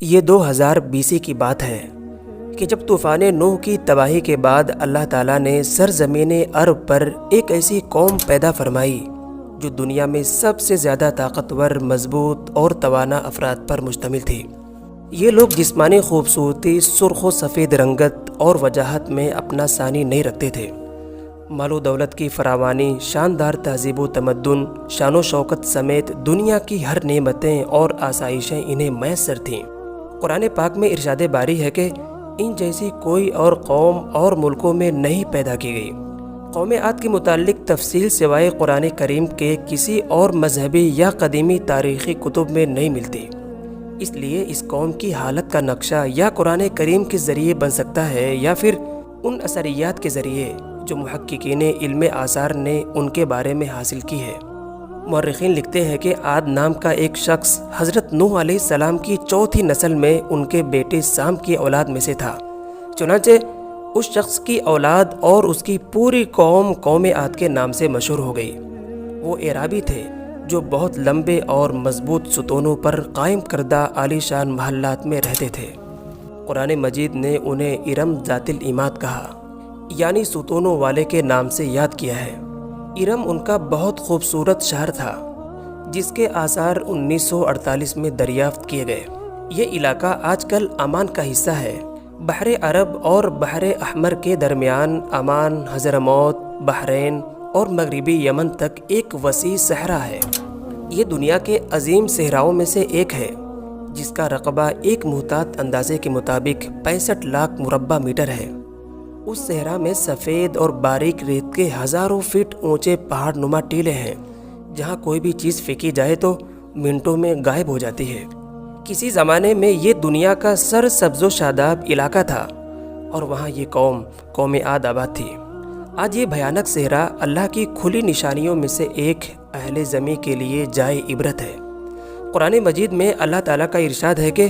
یہ 2020 کی بات ہے کہ جب طوفان نوح کی تباہی کے بعد اللہ تعالیٰ نے سرزمین عرب پر ایک ایسی قوم پیدا فرمائی جو دنیا میں سب سے زیادہ طاقتور، مضبوط اور توانا افراد پر مشتمل تھی۔ یہ لوگ جسمانی خوبصورتی، سرخ و سفید رنگت اور وجاہت میں اپنا ثانی نہیں رکھتے تھے۔ مال و دولت کی فراوانی، شاندار تہذیب و تمدن، شان و شوکت سمیت دنیا کی ہر نعمتیں اور آسائشیں انہیں میسر تھیں۔ قرآن پاک میں ارشاد باری ہے کہ ان جیسی کوئی اور قوم اور ملکوں میں نہیں پیدا کی گئی۔ قوم عاد کے متعلق تفصیل سوائے قرآن کریم کے کسی اور مذہبی یا قدیمی تاریخی کتب میں نہیں ملتی۔ اس لیے اس قوم کی حالت کا نقشہ یا قرآن کریم کے ذریعے بن سکتا ہے یا پھر ان اثریات کے ذریعے جو محققین علم آثار نے ان کے بارے میں حاصل کی ہے۔ مورخین لکھتے ہیں کہ عاد نام کا ایک شخص حضرت نوح علیہ السلام کی چوتھی نسل میں ان کے بیٹے سام کی اولاد میں سے تھا۔ چنانچہ اس شخص کی اولاد اور اس کی پوری قوم عاد کے نام سے مشہور ہو گئی۔ وہ اعرابی تھے جو بہت لمبے اور مضبوط ستونوں پر قائم کردہ عالی شان محلات میں رہتے تھے۔ قرآن مجید نے انہیں ارم ذات العماد کہا، یعنی ستونوں والے کے نام سے یاد کیا ہے۔ ارم ان کا بہت خوبصورت شہر تھا جس کے آثار 1948 میں دریافت کیے گئے۔ یہ علاقہ آج کل عمان کا حصہ ہے۔ بحر عرب اور بحر احمر کے درمیان عمان، حضرموت، بحرین اور مغربی یمن تک ایک وسیع صحرا ہے۔ یہ دنیا کے عظیم صحراؤں میں سے ایک ہے جس کا رقبہ ایک محتاط اندازے کے مطابق 65 لاکھ مربع میٹر ہے۔ اس صحرا میں سفید اور باریک ریت کے ہزاروں فٹ اونچے پہاڑ نما ٹیلے ہیں جہاں کوئی بھی چیز پھینکی جائے تو منٹوں میں غائب ہو جاتی ہے۔ کسی زمانے میں یہ دنیا کا سر سبز و شاداب علاقہ تھا اور وہاں یہ قوم عاد آباد تھی۔ آج یہ بھیانک صحرا اللہ کی کھلی نشانیوں میں سے ایک اہل زمیں کے لیے جائے عبرت ہے۔ قرآن مجید میں اللہ تعالیٰ کا ارشاد ہے کہ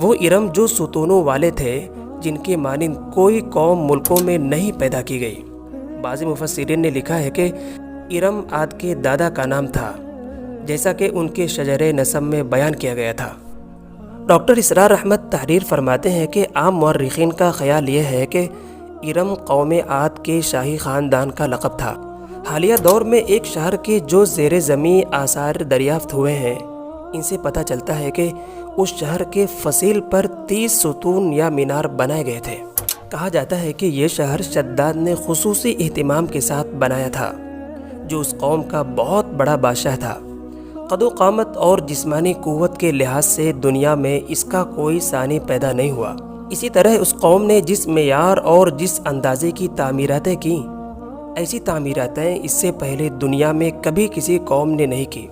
وہ ارم جو ستونوں والے تھے جن کے مانند کوئی قوم ملکوں میں نہیں پیدا کی گئی۔ بعض مفسرین نے لکھا ہے کہ ارم عاد کے دادا کا نام تھا، جیسا کہ ان کے شجر نسب میں بیان کیا گیا تھا۔ ڈاکٹر اسرار احمد تحریر فرماتے ہیں کہ عام مورخین کا خیال یہ ہے کہ ارم قوم عاد کے شاہی خاندان کا لقب تھا۔ حالیہ دور میں ایک شہر کے جو زیر زمین آثار دریافت ہوئے ہیں، ان سے پتہ چلتا ہے کہ اس شہر کے فصیل پر 30 ستون یا مینار بنائے گئے تھے۔ کہا جاتا ہے کہ یہ شہر شداد نے خصوصی اہتمام کے ساتھ بنایا تھا، جو اس قوم کا بہت بڑا بادشاہ تھا۔ قد و قامت اور جسمانی قوت کے لحاظ سے دنیا میں اس کا کوئی ثانی پیدا نہیں ہوا۔ اسی طرح اس قوم نے جس معیار اور جس اندازے کی تعمیراتیں کیں، ایسی تعمیراتیں اس سے پہلے دنیا میں کبھی کسی قوم نے نہیں کی۔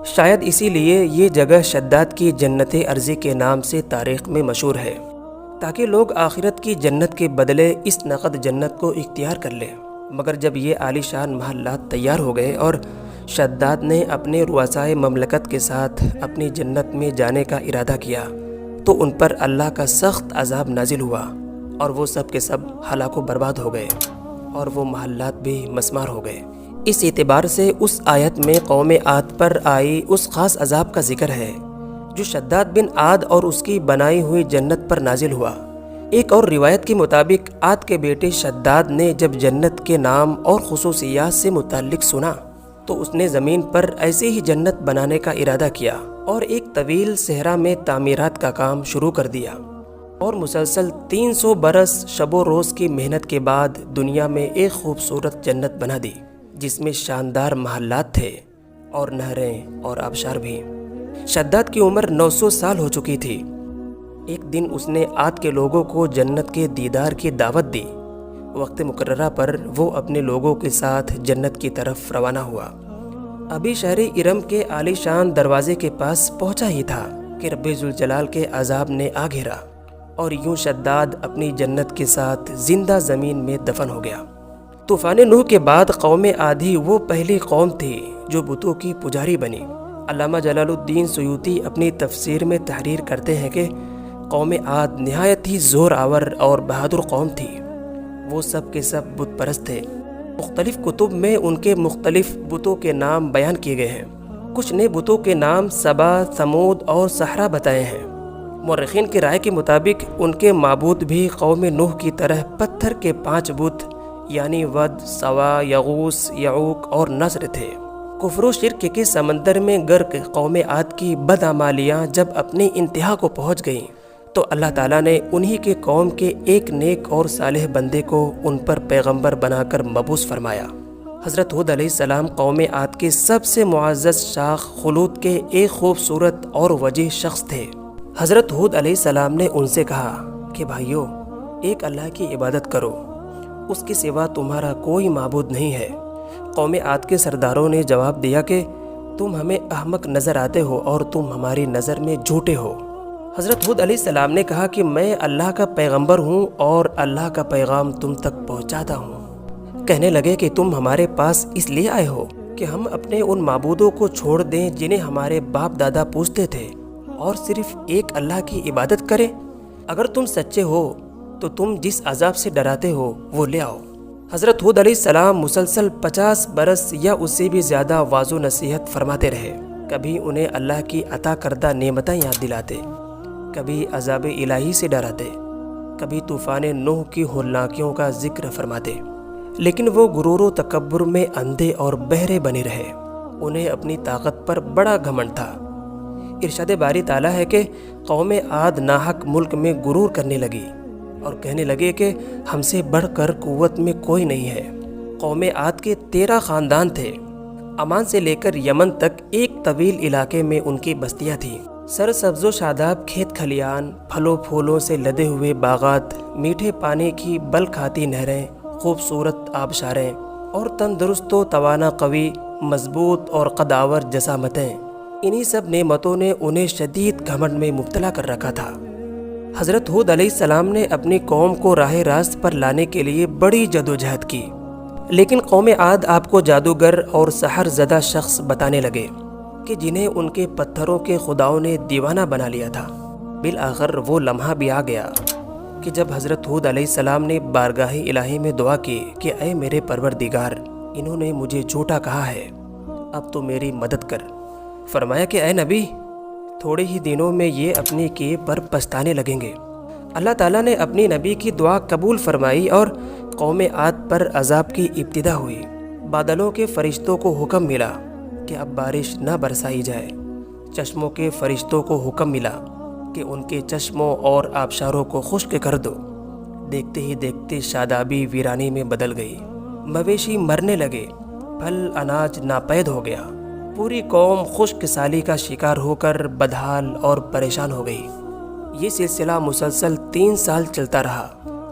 شاید اسی لیے یہ جگہ شداد کی جنت ارضی کے نام سے تاریخ میں مشہور ہے، تاکہ لوگ آخرت کی جنت کے بدلے اس نقد جنت کو اختیار کر لیں۔ مگر جب یہ عالی شان محلات تیار ہو گئے اور شداد نے اپنے رؤسائے مملکت کے ساتھ اپنی جنت میں جانے کا ارادہ کیا تو ان پر اللہ کا سخت عذاب نازل ہوا اور وہ سب کے سب ہلاک و برباد ہو گئے اور وہ محلات بھی مسمار ہو گئے۔ اس اعتبار سے اس آیت میں قوم عاد پر آئی اس خاص عذاب کا ذکر ہے جو شداد بن عاد اور اس کی بنائی ہوئی جنت پر نازل ہوا۔ ایک اور روایت کے مطابق عاد کے بیٹے شداد نے جب جنت کے نام اور خصوصیات سے متعلق سنا تو اس نے زمین پر ایسے ہی جنت بنانے کا ارادہ کیا اور ایک طویل صحرا میں تعمیرات کا کام شروع کر دیا، اور مسلسل 300 برس شب و روز کی محنت کے بعد دنیا میں ایک خوبصورت جنت بنا دی جس میں شاندار محلات تھے اور نہریں اور آبشار بھی۔ شداد کی عمر 900 سال ہو چکی تھی۔ ایک دن اس نے عاد کے لوگوں کو جنت کے دیدار کی دعوت دی۔ وقت مقررہ پر وہ اپنے لوگوں کے ساتھ جنت کی طرف روانہ ہوا۔ ابھی شہر ارم کے عالی شان دروازے کے پاس پہنچا ہی تھا کہ رب ذوالجلال کے عذاب نے آ گھیرا اور یوں شداد اپنی جنت کے ساتھ زندہ زمین میں دفن ہو گیا۔ طوفان نوح کے بعد قوم عادی وہ پہلی قوم تھی جو بتوں کی پجاری بنی۔ علامہ جلال الدین سیوطی اپنی تفسیر میں تحریر کرتے ہیں کہ قوم عاد نہایت ہی زور آور اور بہادر قوم تھی۔ وہ سب کے سب بت پرست تھے۔ مختلف کتب میں ان کے مختلف بتوں کے نام بیان کیے گئے ہیں۔ کچھ نے بتوں کے نام سبا، ثمود اور صحرا بتائے ہیں۔ مورخین کی رائے کے مطابق ان کے معبود بھی قوم نوح کی طرح پتھر کے 5 بت یعنی ود، سوا، یغوث، یعوق اور نصر تھے۔ کفر و شرک کے سمندر میں غرق قوم عاد کی بدعمالیاں جب اپنی انتہا کو پہنچ گئیں تو اللہ تعالیٰ نے انہی کے قوم کے ایک نیک اور صالح بندے کو ان پر پیغمبر بنا کر مبعوث فرمایا۔ حضرت ہود علیہ السلام قوم عاد کے سب سے معزز شاخ خلود کے ایک خوبصورت اور وجیح شخص تھے۔ حضرت ہود علیہ السلام نے ان سے کہا کہ بھائیو، ایک اللہ کی عبادت کرو، اس کے سوا تمہارا کوئی معبود نہیں ہے۔ قوم عاد کے سرداروں نے جواب دیا کہ تم ہمیں احمق نظر آتے ہو اور تم ہماری نظر میں جھوٹے ہو۔ حضرت ہود علیہ السلام نے کہا کہ میں اللہ کا پیغمبر ہوں اور اللہ کا پیغام تم تک پہنچاتا ہوں۔ کہنے لگے کہ تم ہمارے پاس اس لیے آئے ہو کہ ہم اپنے ان معبودوں کو چھوڑ دیں جنہیں ہمارے باپ دادا پوجتے تھے اور صرف ایک اللہ کی عبادت کریں؟ اگر تم سچے ہو تو تم جس عذاب سے ڈراتے ہو وہ لے آؤ۔ حضرت ہود علیہ السلام مسلسل 50 برس یا اس سے بھی زیادہ واعظ و نصیحت فرماتے رہے۔ کبھی انہیں اللہ کی عطا کردہ نعمتیں یاد دلاتے، کبھی عذاب الہی سے ڈراتے، کبھی طوفان نوح کی ہولناکیوں کا ذکر فرماتے، لیکن وہ غرور و تکبر میں اندھے اور بہرے بنے رہے۔ انہیں اپنی طاقت پر بڑا گھمنڈ تھا۔ ارشاد باری تعالیٰ ہے کہ قوم عاد ناحق ملک میں غرور کرنے لگی اور کہنے لگے کہ ہم سے بڑھ کر قوت میں کوئی نہیں ہے۔ قوم عاد کے 13 خاندان تھے۔ عمان سے لے کر یمن تک ایک طویل علاقے میں ان کی بستیاں تھیں۔ سرسبز و شاداب کھیت کھلیان، پھلوں پھولوں سے لدے ہوئے باغات، میٹھے پانی کی بل کھاتی نہریں، خوبصورت آبشاریں اور تندرست و توانا قوی، مضبوط اور قداور جسامتیں، انہی سب نعمتوں نے انہیں شدید گھمنڈ میں مبتلا کر رکھا تھا۔ حضرت ہود علیہ السلام نے اپنی قوم کو راہ راست پر لانے کے لیے بڑی جدوجہد کی، لیکن قوم عاد آپ کو جادوگر اور سحر زدہ شخص بتانے لگے کہ جنہیں ان کے پتھروں کے خداؤں نے دیوانہ بنا لیا تھا۔ بالآخر وہ لمحہ بھی آ گیا کہ جب حضرت ہود علیہ السلام نے بارگاہ الہی میں دعا کی کہ اے میرے پروردگار، انہوں نے مجھے جھوٹا کہا ہے، اب تو میری مدد کر۔ فرمایا کہ اے نبی، تھوڑے ہی دنوں میں یہ اپنے کیے پر پچھتانے لگیں گے۔ اللہ تعالیٰ نے اپنی نبی کی دعا قبول فرمائی اور قوم عاد پر عذاب کی ابتدا ہوئی۔ بادلوں کے فرشتوں کو حکم ملا کہ اب بارش نہ برسائی جائے۔ چشموں کے فرشتوں کو حکم ملا کہ ان کے چشموں اور آبشاروں کو خشک کر دو۔ دیکھتے ہی دیکھتے شادابی ویرانی میں بدل گئی، مویشی مرنے لگے، پھل اناج ناپید ہو گیا۔ پوری قوم خشک سالی کا شکار ہو کر بدحال اور پریشان ہو گئی۔ یہ سلسلہ مسلسل 3 سال چلتا رہا۔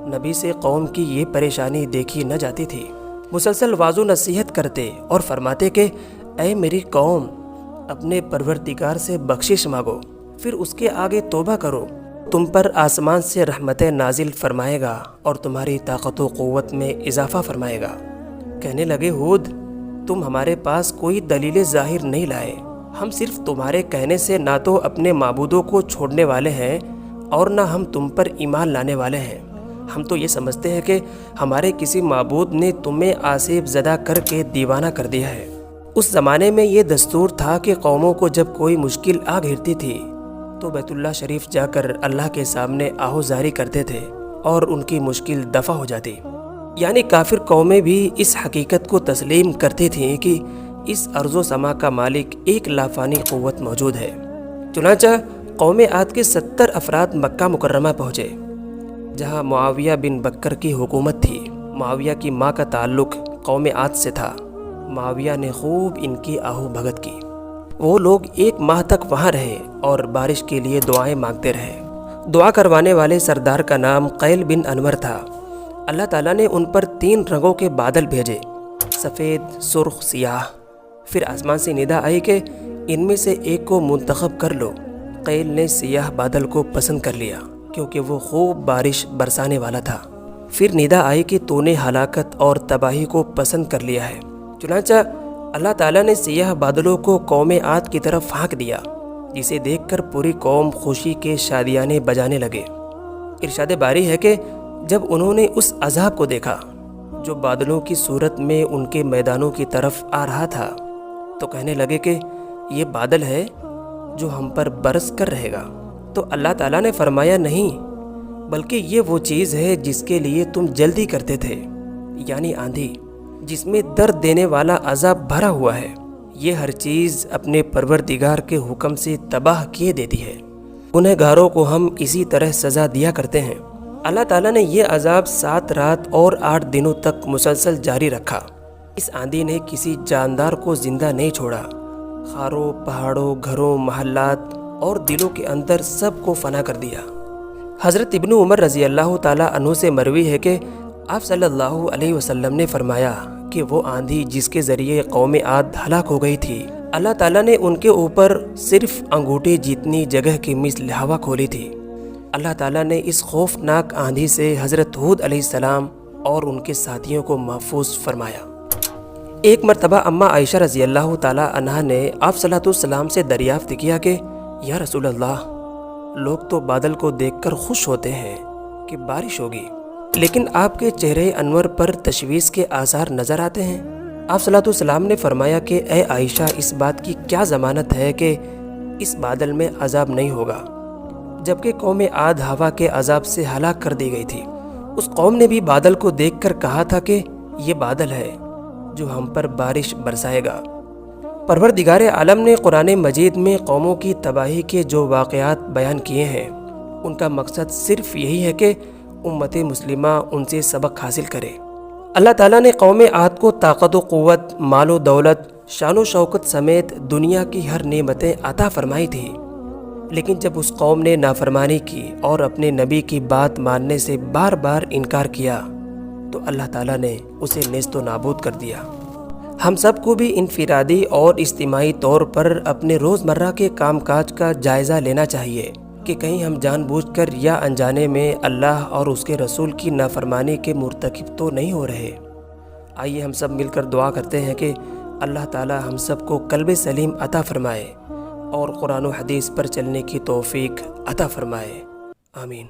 نبی سے قوم کی یہ پریشانی دیکھی نہ جاتی تھی۔ مسلسل واعظ و نصیحت کرتے اور فرماتے کہ اے میری قوم، اپنے پروردگار سے بخشش مانگو، پھر اس کے آگے توبہ کرو، تم پر آسمان سے رحمتیں نازل فرمائے گا اور تمہاری طاقت و قوت میں اضافہ فرمائے گا۔ کہنے لگے ہود، تم ہمارے پاس کوئی دلیل ظاہر نہیں لائے۔ ہم صرف تمہارے کہنے سے نہ تو اپنے معبودوں کو چھوڑنے والے ہیں اور نہ ہم تم پر ایمان لانے والے ہیں۔ ہم تو یہ سمجھتے ہیں کہ ہمارے کسی معبود نے تمہیں آسیب زدہ کر کے دیوانہ کر دیا ہے۔ اس زمانے میں یہ دستور تھا کہ قوموں کو جب کوئی مشکل آ گھرتی تھی تو بیت اللہ شریف جا کر اللہ کے سامنے آہوزاری کرتے تھے اور ان کی مشکل دفع ہو جاتی۔ یعنی کافر قومیں بھی اس حقیقت کو تسلیم کرتی تھیں کہ اس ارض و سما کا مالک ایک لافانی قوت موجود ہے۔ چنانچہ قوم عاد کے 70 افراد مکہ مکرمہ پہنچے، جہاں معاویہ بن بکر کی حکومت تھی۔ معاویہ کی ماں کا تعلق قوم عاد سے تھا۔ معاویہ نے خوب ان کی آہو بھگت کی۔ وہ لوگ 1 ماہ تک وہاں رہے اور بارش کے لیے دعائیں مانگتے رہے۔ دعا کروانے والے سردار کا نام قیل بن انور تھا۔ اللہ تعالیٰ نے ان پر 3 رنگوں کے بادل بھیجے، سفید، سرخ، سیاہ۔ پھر آسمان سے ندا آئی کہ ان میں سے ایک کو منتخب کر لو۔ قیل نے سیاہ بادل کو پسند کر لیا کیونکہ وہ خوب بارش برسانے والا تھا۔ پھر ندا آئی کہ تو نے ہلاکت اور تباہی کو پسند کر لیا ہے۔ چنانچہ اللہ تعالیٰ نے سیاہ بادلوں کو قوم عاد کی طرف پھانک دیا، جسے دیکھ کر پوری قوم خوشی کے شادیانے بجانے لگے۔ ارشاد باری ہے کہ جب انہوں نے اس عذاب کو دیکھا جو بادلوں کی صورت میں ان کے میدانوں کی طرف آ رہا تھا تو کہنے لگے کہ یہ بادل ہے جو ہم پر برس کر رہے گا۔ تو اللہ تعالیٰ نے فرمایا نہیں، بلکہ یہ وہ چیز ہے جس کے لیے تم جلدی کرتے تھے، یعنی آندھی، جس میں درد دینے والا عذاب بھرا ہوا ہے۔ یہ ہر چیز اپنے پروردگار کے حکم سے تباہ کیے دیتی ہے۔ گنہگاروں کو ہم اسی طرح سزا دیا کرتے ہیں۔ اللہ تعالیٰ نے یہ عذاب 7 رات اور 8 دنوں تک مسلسل جاری رکھا۔ اس آندھی نے کسی جاندار کو زندہ نہیں چھوڑا، خاروں، پہاڑوں، گھروں، محلات اور دلوں کے اندر سب کو فنا کر دیا۔ حضرت ابن عمر رضی اللہ تعالیٰ عنہ سے مروی ہے کہ آپ صلی اللہ علیہ وسلم نے فرمایا کہ وہ آندھی جس کے ذریعے قوم عاد ہلاک ہو گئی تھی، اللہ تعالیٰ نے ان کے اوپر صرف انگوٹھی جتنی جگہ کی مثل ہوا کھولی تھی۔ اللہ تعالیٰ نے اس خوفناک آندھی سے حضرت ہود علیہ السلام اور ان کے ساتھیوں کو محفوظ فرمایا۔ ایک مرتبہ اماں عائشہ رضی اللہ تعالیٰ عنہا نے آپ صلی اللہ علیہ وسلم سے دریافت کیا کہ یا رسول اللہ، لوگ تو بادل کو دیکھ کر خوش ہوتے ہیں کہ بارش ہوگی، لیکن آپ کے چہرے انور پر تشویش کے آثار نظر آتے ہیں۔ آپ صلی اللہ علیہ وسلم نے فرمایا کہ اے عائشہ، اس بات کی کیا ضمانت ہے کہ اس بادل میں عذاب نہیں ہوگا، جبکہ قوم عاد ہوا کے عذاب سے ہلاک کر دی گئی تھی۔ اس قوم نے بھی بادل کو دیکھ کر کہا تھا کہ یہ بادل ہے جو ہم پر بارش برسائے گا۔ پروردگار عالم نے قرآن مجید میں قوموں کی تباہی کے جو واقعات بیان کیے ہیں، ان کا مقصد صرف یہی ہے کہ امت مسلمہ ان سے سبق حاصل کرے۔ اللہ تعالیٰ نے قوم عاد کو طاقت و قوت، مال و دولت، شان و شوکت سمیت دنیا کی ہر نعمتیں عطا فرمائی تھی، لیکن جب اس قوم نے نافرمانی کی اور اپنے نبی کی بات ماننے سے بار بار انکار کیا تو اللہ تعالیٰ نے اسے نیست و نابود کر دیا۔ ہم سب کو بھی انفرادی اور اجتماعی طور پر اپنے روزمرہ کے کام کاج کا جائزہ لینا چاہیے کہ کہیں ہم جان بوجھ کر یا انجانے میں اللہ اور اس کے رسول کی نافرمانی کے مرتکب تو نہیں ہو رہے۔ آئیے ہم سب مل کر دعا کرتے ہیں کہ اللہ تعالی ہم سب کو قلب سلیم عطا فرمائے اور قرآن و حدیث پر چلنے کی توفیق عطا فرمائے۔ آمین۔